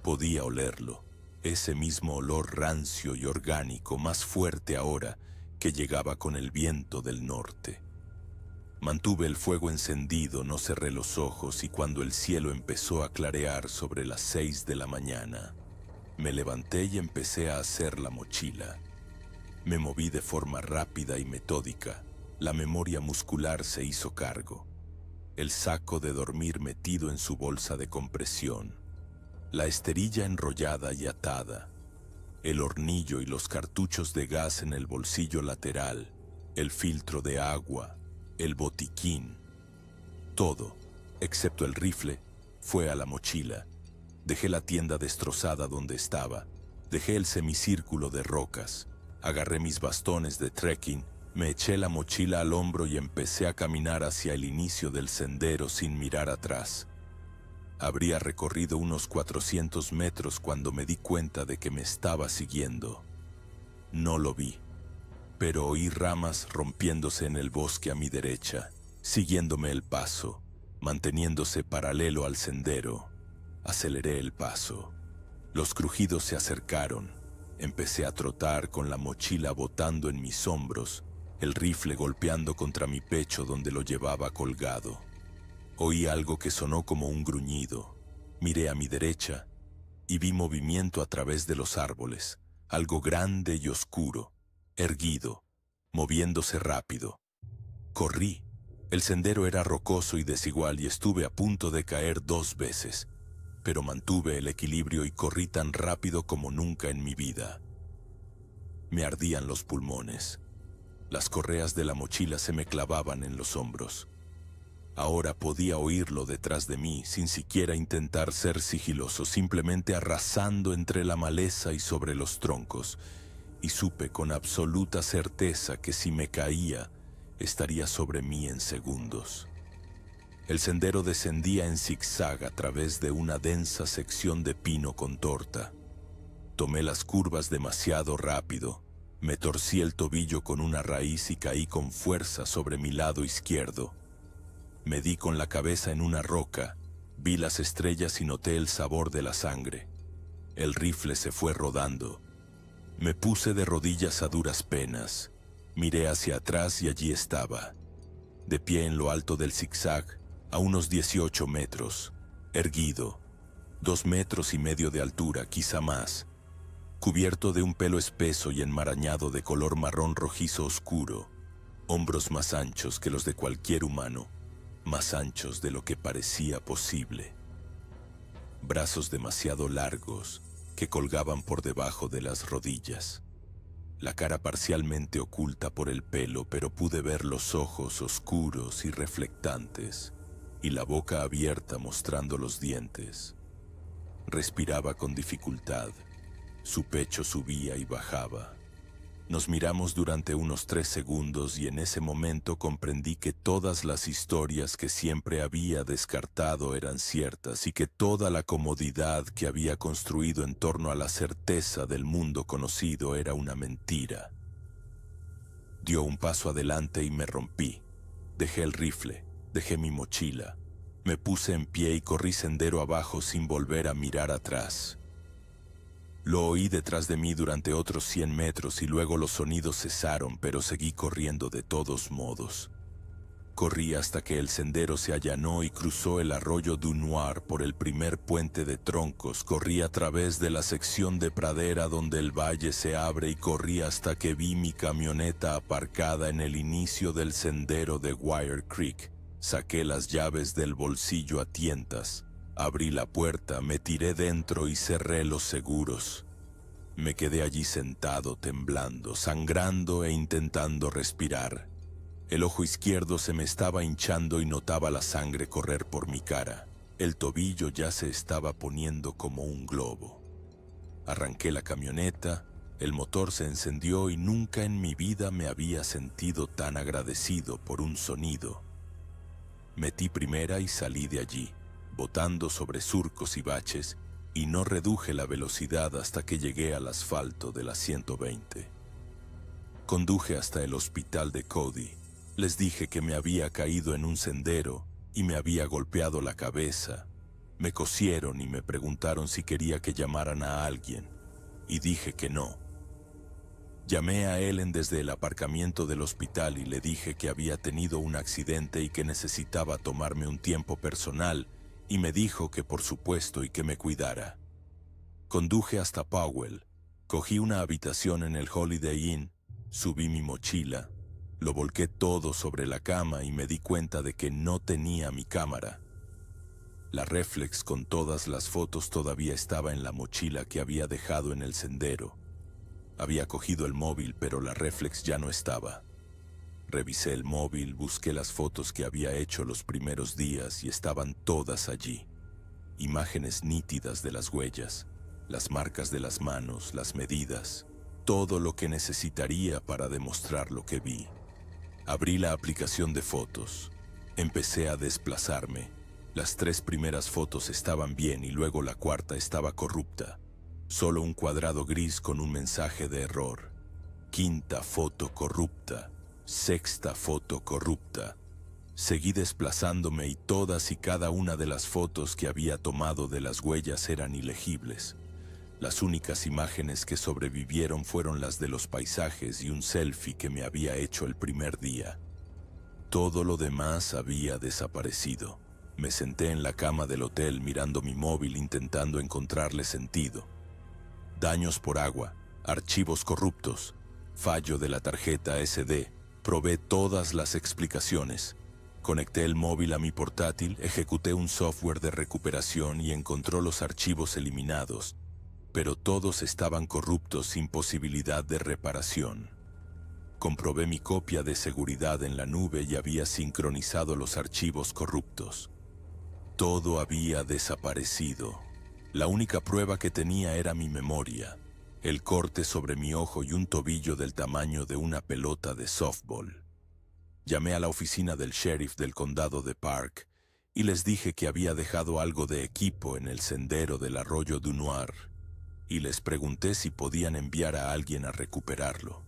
Podía olerlo. Ese mismo olor rancio y orgánico, más fuerte ahora, que llegaba con el viento del norte. Mantuve el fuego encendido, no cerré los ojos y cuando el cielo empezó a clarear sobre las 6 de la mañana, me levanté y empecé a hacer la mochila. Me moví de forma rápida y metódica. La memoria muscular se hizo cargo. El saco de dormir metido en su bolsa de compresión, la esterilla enrollada y atada, el hornillo y los cartuchos de gas en el bolsillo lateral, el filtro de agua, el botiquín. Todo, excepto el rifle, fue a la mochila. Dejé la tienda destrozada donde estaba, dejé el semicírculo de rocas, agarré mis bastones de trekking, me eché la mochila al hombro y empecé a caminar hacia el inicio del sendero sin mirar atrás. Habría recorrido unos 400 metros cuando me di cuenta de que me estaba siguiendo. No lo vi, pero oí ramas rompiéndose en el bosque a mi derecha, siguiéndome el paso, manteniéndose paralelo al sendero. Aceleré el paso. Los crujidos se acercaron. Empecé a trotar con la mochila botando en mis hombros, el rifle golpeando contra mi pecho donde lo llevaba colgado. Oí algo que sonó como un gruñido. Miré a mi derecha y vi movimiento a través de los árboles, algo grande y oscuro, erguido, moviéndose rápido. Corrí. El sendero era rocoso y desigual y estuve a punto de caer 2 veces, pero mantuve el equilibrio y corrí tan rápido como nunca en mi vida. Me ardían los pulmones. Las correas de la mochila se me clavaban en los hombros. Ahora podía oírlo detrás de mí sin siquiera intentar ser sigiloso, simplemente arrasando entre la maleza y sobre los troncos, y supe con absoluta certeza que si me caía, estaría sobre mí en segundos. El sendero descendía en zigzag a través de una densa sección de pino con torta. Tomé las curvas demasiado rápido. Me torcí el tobillo con una raíz y caí con fuerza sobre mi lado izquierdo. Me di con la cabeza en una roca, vi las estrellas y noté el sabor de la sangre. El rifle se fue rodando. Me puse de rodillas a duras penas. Miré hacia atrás y allí estaba, de pie en lo alto del zigzag, a unos 18 metros, erguido, 2,5 metros de altura, quizá más, cubierto de un pelo espeso y enmarañado de color marrón rojizo oscuro, hombros más anchos que los de cualquier humano, más anchos de lo que parecía posible, brazos demasiado largos que colgaban por debajo de las rodillas, la cara parcialmente oculta por el pelo, pero pude ver los ojos oscuros y reflectantes, y la boca abierta mostrando los dientes. Respiraba con dificultad. Su pecho subía y bajaba. Nos miramos durante unos 3 segundos y en ese momento comprendí que todas las historias que siempre había descartado eran ciertas y que toda la comodidad que había construido en torno a la certeza del mundo conocido era una mentira. Dio un paso adelante y me rompí. Dejé el rifle, dejé mi mochila. Me puse en pie y corrí sendero abajo sin volver a mirar atrás. Lo oí detrás de mí durante otros 100 metros y luego los sonidos cesaron, pero seguí corriendo de todos modos. Corrí hasta que el sendero se allanó y cruzó el arroyo du Noir por el primer puente de troncos. Corrí a través de la sección de pradera donde el valle se abre y corrí hasta que vi mi camioneta aparcada en el inicio del sendero de Wire Creek. Saqué las llaves del bolsillo a tientas. Abrí la puerta, me tiré dentro y cerré los seguros. Me quedé allí sentado, temblando, sangrando e intentando respirar. El ojo izquierdo se me estaba hinchando y notaba la sangre correr por mi cara. El tobillo ya se estaba poniendo como un globo. Arranqué la camioneta, el motor se encendió y nunca en mi vida me había sentido tan agradecido por un sonido. Metí primera y salí de allí, botando sobre surcos y baches, y no reduje la velocidad hasta que llegué al asfalto de la 120. Conduje hasta el hospital de Cody. Les dije que me había caído en un sendero y me había golpeado la cabeza. Me cosieron y me preguntaron si quería que llamaran a alguien, y dije que no. Llamé a Ellen desde el aparcamiento del hospital y le dije que había tenido un accidente y que necesitaba tomarme un tiempo personal, y me dijo que por supuesto y que me cuidara. Conduje hasta Powell, cogí una habitación en el Holiday Inn, subí mi mochila, lo volqué todo sobre la cama y me di cuenta de que no tenía mi cámara. La reflex con todas las fotos todavía estaba en la mochila que había dejado en el sendero. Había cogido el móvil, pero la reflex ya no estaba. Revisé el móvil, busqué las fotos que había hecho los primeros días y estaban todas allí. Imágenes nítidas de las huellas, las marcas de las manos, las medidas, todo lo que necesitaría para demostrar lo que vi. Abrí la aplicación de fotos. Empecé a desplazarme. Las 3 primeras fotos estaban bien y luego la cuarta estaba corrupta. Solo un cuadrado gris con un mensaje de error. 5ª foto corrupta. 6ª foto corrupta. Seguí desplazándome y todas y cada una de las fotos que había tomado de las huellas eran ilegibles. Las únicas imágenes que sobrevivieron fueron las de los paisajes y un selfie que me había hecho el primer día. Todo lo demás había desaparecido. Me senté en la cama del hotel mirando mi móvil intentando encontrarle sentido. Daños por agua, archivos corruptos, fallo de la tarjeta SD. Probé todas las explicaciones. Conecté el móvil a mi portátil, ejecuté un software de recuperación y encontró los archivos eliminados, pero todos estaban corruptos sin posibilidad de reparación. Comprobé mi copia de seguridad en la nube y había sincronizado los archivos corruptos. Todo había desaparecido. La única prueba que tenía era mi memoria, el corte sobre mi ojo y un tobillo del tamaño de una pelota de softball. Llamé a la oficina del sheriff del condado de Park y les dije que había dejado algo de equipo en el sendero del arroyo du Noir, y les pregunté si podían enviar a alguien a recuperarlo.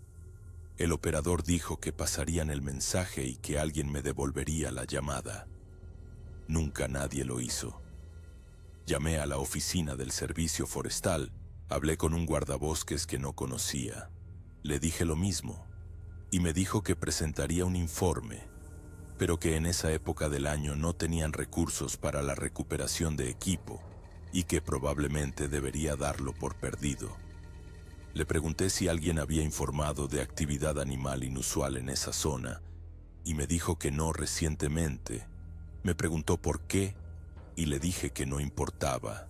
El operador dijo que pasarían el mensaje y que alguien me devolvería la llamada. Nunca nadie lo hizo. Llamé a la oficina del servicio forestal, hablé con un guardabosques que no conocía. Le dije lo mismo, y me dijo que presentaría un informe, pero que en esa época del año no tenían recursos para la recuperación de equipo, y que probablemente debería darlo por perdido. Le pregunté si alguien había informado de actividad animal inusual en esa zona, y me dijo que no recientemente. Me preguntó por qué, y le dije que no importaba.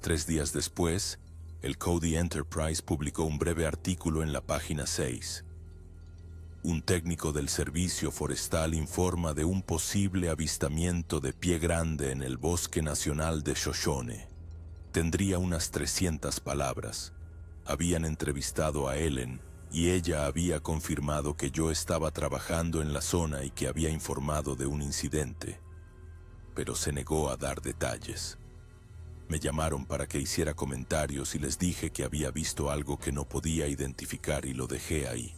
3 días después, el Cody Enterprise publicó un breve artículo en la página 6. Un técnico del servicio forestal informa de un posible avistamiento de pie grande en el bosque nacional de Shoshone. Tendría unas 300 palabras. Habían entrevistado a Ellen y ella había confirmado que yo estaba trabajando en la zona y que había informado de un incidente, pero se negó a dar detalles. Me llamaron para que hiciera comentarios y les dije que había visto algo que no podía identificar y lo dejé ahí.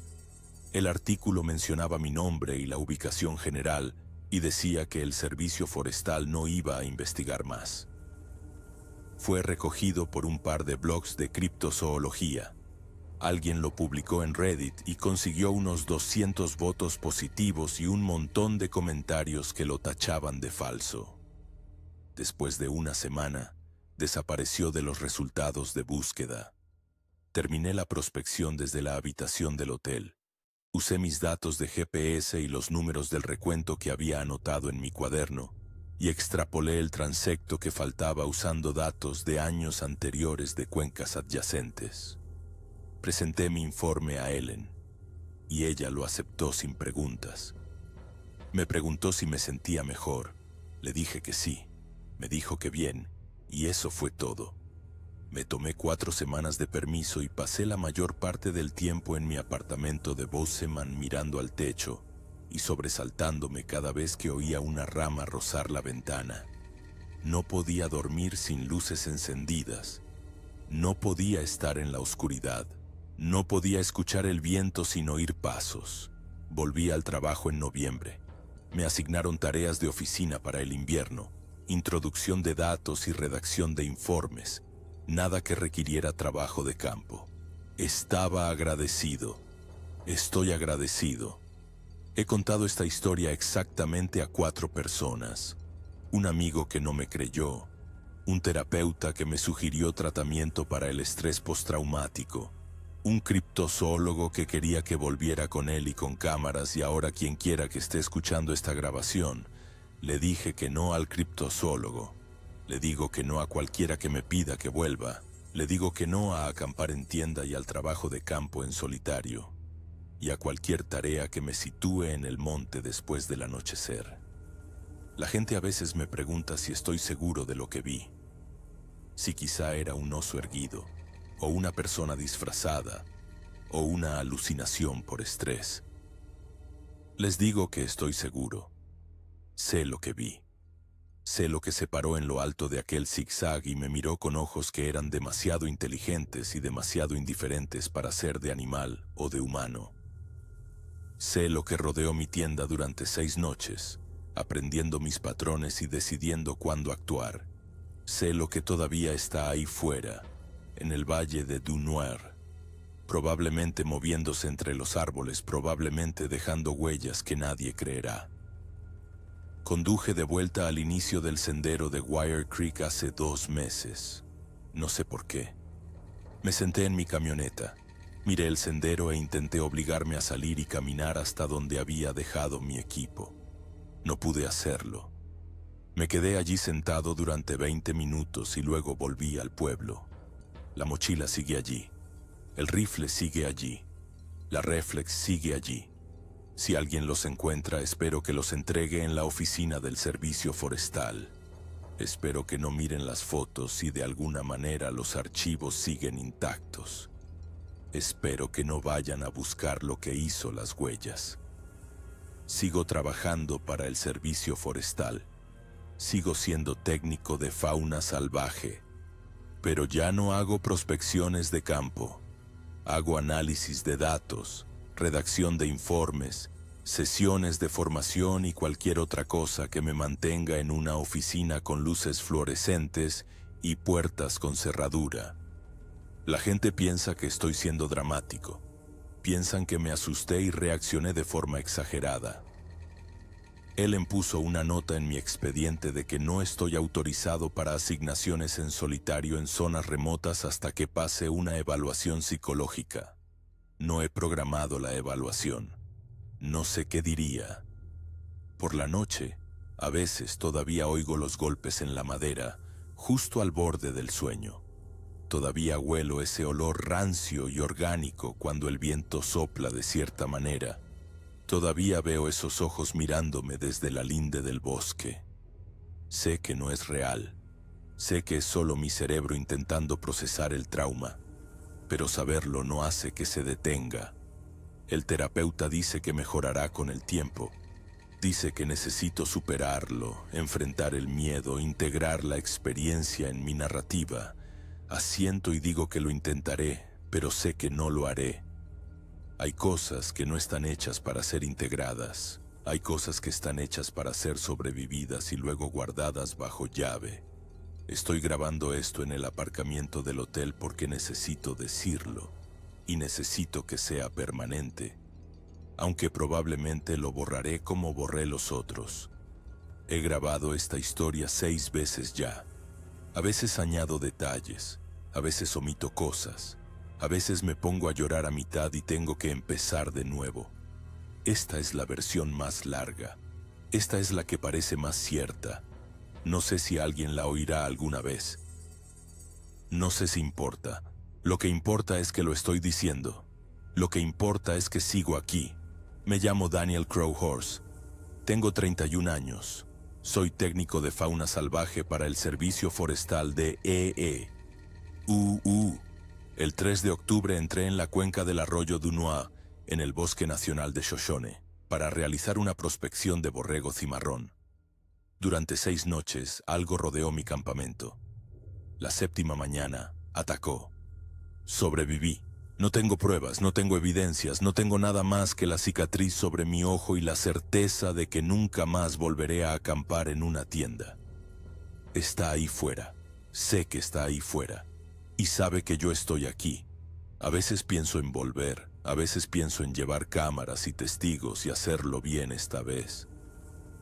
El artículo mencionaba mi nombre y la ubicación general y decía que el servicio forestal no iba a investigar más. Fue recogido por un par de blogs de criptozoología. Alguien lo publicó en Reddit y consiguió unos 200 votos positivos y un montón de comentarios que lo tachaban de falso. Después de una semana, desapareció de los resultados de búsqueda. Terminé la prospección desde la habitación del hotel. Usé mis datos de GPS y los números del recuento que había anotado en mi cuaderno y extrapolé el transecto que faltaba usando datos de años anteriores de cuencas adyacentes. Presenté mi informe a Ellen y ella lo aceptó sin preguntas. Me preguntó si me sentía mejor. Le dije que sí. Me dijo que bien, y eso fue todo. Me tomé 4 semanas de permiso y pasé la mayor parte del tiempo en mi apartamento de Bozeman mirando al techo y sobresaltándome cada vez que oía una rama rozar la ventana. No podía dormir sin luces encendidas. No podía estar en la oscuridad. No podía escuchar el viento sin oír pasos. Volví al trabajo en noviembre. Me asignaron tareas de oficina para el invierno, introducción de datos y redacción de informes. Nada que requiriera trabajo de campo. Estaba agradecido. Estoy agradecido. He contado esta historia exactamente a 4 personas. Un amigo que no me creyó. Un terapeuta que me sugirió tratamiento para el estrés postraumático. Un criptozoólogo que quería que volviera con él y con cámaras, y ahora quien quiera que esté escuchando esta grabación, le dije que no al criptozoólogo. Le digo que no a cualquiera que me pida que vuelva. Le digo que no a acampar en tienda y al trabajo de campo en solitario. Y a cualquier tarea que me sitúe en el monte después del anochecer. La gente a veces me pregunta si estoy seguro de lo que vi. Si quizá era un oso erguido, o una persona disfrazada, o una alucinación por estrés. Les digo que estoy seguro. Sé lo que vi. Sé lo que se paró en lo alto de aquel zigzag y me miró con ojos que eran demasiado inteligentes y demasiado indiferentes para ser de animal o de humano. Sé lo que rodeó mi tienda durante 6 noches, aprendiendo mis patrones y decidiendo cuándo actuar. Sé lo que todavía está ahí fuera, en el valle de Dunoir, probablemente moviéndose entre los árboles, probablemente dejando huellas que nadie creerá. Conduje de vuelta al inicio del sendero de Wire Creek hace 2 meses. No sé por qué. Me senté en mi camioneta, miré el sendero e intenté obligarme a salir y caminar hasta donde había dejado mi equipo. No pude hacerlo. Me quedé allí sentado durante 20 minutos y luego volví al pueblo. La mochila sigue allí. El rifle sigue allí. La reflex sigue allí. Si alguien los encuentra, espero que los entregue en la oficina del servicio forestal. Espero que no miren las fotos y de alguna manera los archivos siguen intactos. Espero que no vayan a buscar lo que hizo las huellas. Sigo trabajando para el servicio forestal. Sigo siendo técnico de fauna salvaje. Pero ya no hago prospecciones de campo. Hago análisis de datos, redacción de informes, sesiones de formación y cualquier otra cosa que me mantenga en una oficina con luces fluorescentes y puertas con cerradura. La gente piensa que estoy siendo dramático. Piensan que me asusté y reaccioné de forma exagerada. Ellen puso una nota en mi expediente de que no estoy autorizado para asignaciones en solitario en zonas remotas hasta que pase una evaluación psicológica. No he programado la evaluación. No sé qué diría. Por la noche, a veces todavía oigo los golpes en la madera, justo al borde del sueño. Todavía huelo ese olor rancio y orgánico cuando el viento sopla de cierta manera. Todavía veo esos ojos mirándome desde la linde del bosque. Sé que no es real. Sé que es solo mi cerebro intentando procesar el trauma. Pero saberlo no hace que se detenga. El terapeuta dice que mejorará con el tiempo. Dice que necesito superarlo, enfrentar el miedo, integrar la experiencia en mi narrativa. Asiento y digo que lo intentaré, pero sé que no lo haré. Hay cosas que no están hechas para ser integradas. Hay cosas que están hechas para ser sobrevividas y luego guardadas bajo llave. Estoy grabando esto en el aparcamiento del hotel porque necesito decirlo. y necesito que sea permanente, aunque probablemente lo borraré como borré los otros. He grabado esta historia 6 veces ya. A veces añado detalles, a veces omito cosas, a veces me pongo a llorar a mitad y tengo que empezar de nuevo. Esta es la versión más larga. Esta es la que parece más cierta. No sé si alguien la oirá alguna vez. No sé si importa. Lo que importa es que lo estoy diciendo. Lo que importa es que sigo aquí. Me llamo Daniel Crowhorse. Tengo 31 años. Soy técnico de fauna salvaje para el Servicio Forestal de El 3 de octubre entré en la cuenca del arroyo Dunois, en el Bosque Nacional de Shoshone, para realizar una prospección de borrego cimarrón. Durante 6 noches, algo rodeó mi campamento. La 7ª mañana, atacó. Sobreviví. No tengo pruebas, no tengo evidencias, no tengo nada más que la cicatriz sobre mi ojo y la certeza de que nunca más volveré a acampar en una tienda. Está ahí fuera. Sé que está ahí fuera. Y sabe que yo estoy aquí. A veces pienso en volver, a veces pienso en llevar cámaras y testigos y hacerlo bien esta vez.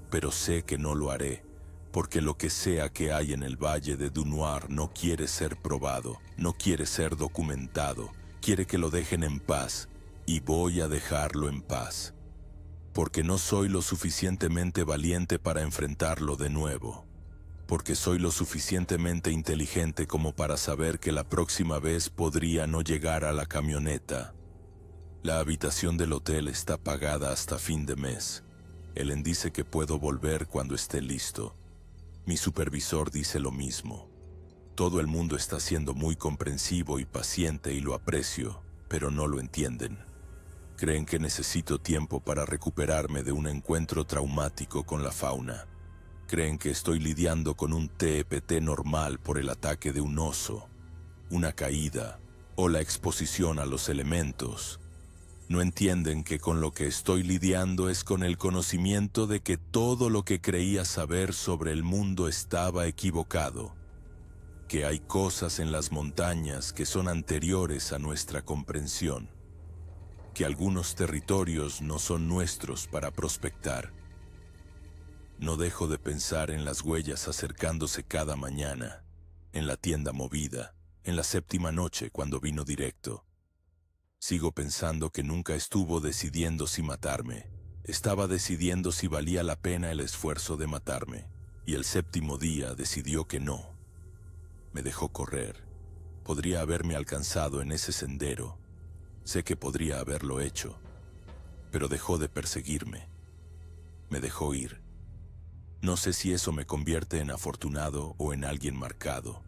Pero sé que no lo haré, porque lo que sea que hay en el Valle de Dunoir no quiere ser probado, no quiere ser documentado, quiere que lo dejen en paz, y voy a dejarlo en paz. Porque no soy lo suficientemente valiente para enfrentarlo de nuevo. Porque soy lo suficientemente inteligente como para saber que la próxima vez podría no llegar a la camioneta. La habitación del hotel está pagada hasta fin de mes. Ellen dice que puedo volver cuando esté listo. Mi supervisor dice lo mismo. Todo el mundo está siendo muy comprensivo y paciente y lo aprecio, pero no lo entienden. Creen que necesito tiempo para recuperarme de un encuentro traumático con la fauna. Creen que estoy lidiando con un TEPT normal por el ataque de un oso, una caída o la exposición a los elementos. No entienden que con lo que estoy lidiando es con el conocimiento de que todo lo que creía saber sobre el mundo estaba equivocado. Que hay cosas en las montañas que son anteriores a nuestra comprensión. Que algunos territorios no son nuestros para prospectar. No dejo de pensar en las huellas acercándose cada mañana, en la tienda movida, en la 7ª noche cuando vino directo. Sigo pensando que nunca estuvo decidiendo si matarme. Estaba decidiendo si valía la pena el esfuerzo de matarme, y el 7º día decidió que no. Me dejó correr. Podría haberme alcanzado en ese sendero. Sé que podría haberlo hecho, pero dejó de perseguirme. Me dejó ir. No sé si eso me convierte en afortunado o en alguien marcado.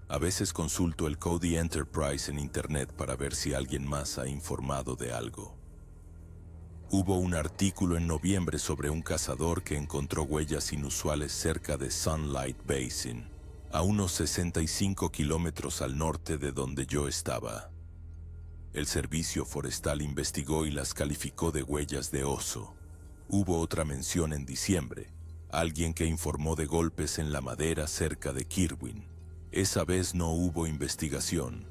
A veces consulto el Cody Enterprise en internet para ver si alguien más ha informado de algo. Hubo un artículo en noviembre sobre un cazador que encontró huellas inusuales cerca de Sunlight Basin, a unos 65 kilómetros al norte de donde yo estaba. El servicio forestal investigó y las calificó de huellas de oso. Hubo otra mención en diciembre, alguien que informó de golpes en la madera cerca de Kirwin. Esa vez no hubo investigación.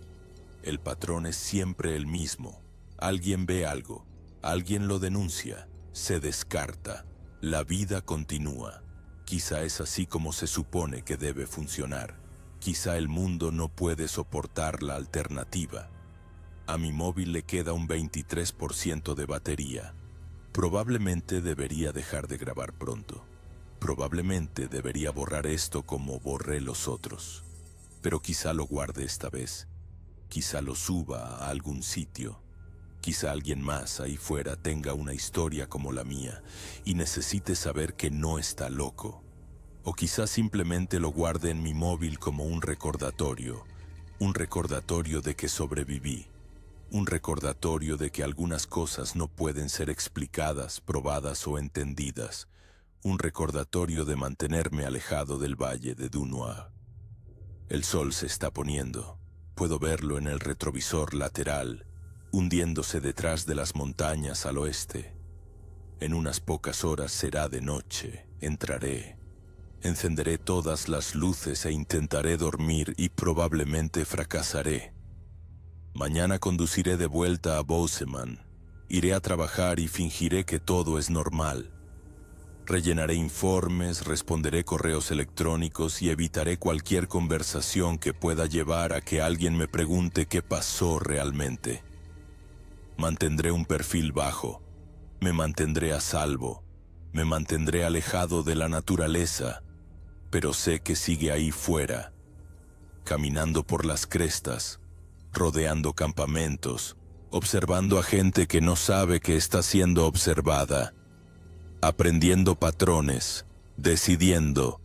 El patrón es siempre el mismo. Alguien ve algo, alguien lo denuncia, se descarta. La vida continúa. Quizá es así como se supone que debe funcionar. Quizá el mundo no puede soportar la alternativa. A mi móvil le queda un 23% de batería. Probablemente debería dejar de grabar pronto. Probablemente debería borrar esto como borré los otros. Pero quizá lo guarde esta vez. Quizá lo suba a algún sitio. Quizá alguien más ahí fuera tenga una historia como la mía y necesite saber que no está loco. O quizá simplemente lo guarde en mi móvil como un recordatorio de que sobreviví. Un recordatorio de que algunas cosas no pueden ser explicadas, probadas o entendidas. Un recordatorio de mantenerme alejado del Valle de Dunois. El sol se está poniendo. Puedo verlo en el retrovisor lateral, hundiéndose detrás de las montañas al oeste. En unas pocas horas será de noche. Entraré. Encenderé todas las luces e intentaré dormir y probablemente fracasaré. Mañana conduciré de vuelta a Bozeman. Iré a trabajar y fingiré que todo es normal. Rellenaré informes, responderé correos electrónicos y evitaré cualquier conversación que pueda llevar a que alguien me pregunte qué pasó realmente. Mantendré un perfil bajo. Me mantendré a salvo. Me mantendré alejado de la naturaleza. Pero sé que sigue ahí fuera, caminando por las crestas, rodeando campamentos, observando a gente que no sabe que está siendo observada, aprendiendo patrones, decidiendo,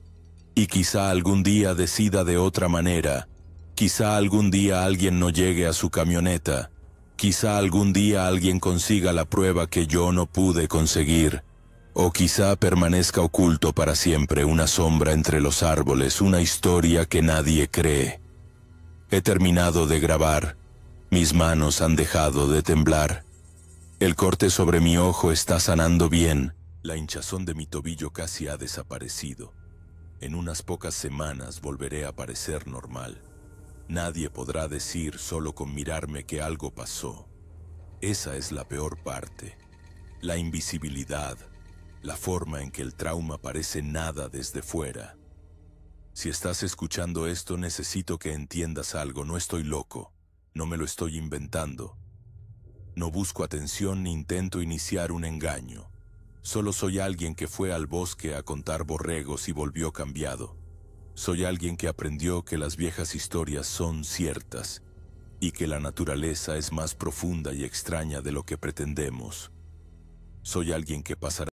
y quizá algún día decida de otra manera, quizá algún día alguien no llegue a su camioneta, quizá algún día alguien consiga la prueba que yo no pude conseguir, o quizá permanezca oculto para siempre una sombra entre los árboles, una historia que nadie cree. He terminado de grabar. Mis manos han dejado de temblar. El corte sobre mi ojo está sanando bien. La hinchazón de mi tobillo casi ha desaparecido. En unas pocas semanas volveré a parecer normal. Nadie podrá decir solo con mirarme que algo pasó. Esa es la peor parte. La invisibilidad. La forma en que el trauma parece nada desde fuera. Si estás escuchando esto, necesito que entiendas algo. No estoy loco. No me lo estoy inventando. No busco atención ni intento iniciar un engaño. Solo soy alguien que fue al bosque a contar borregos y volvió cambiado. Soy alguien que aprendió que las viejas historias son ciertas y que la naturaleza es más profunda y extraña de lo que pretendemos. Soy alguien que pasará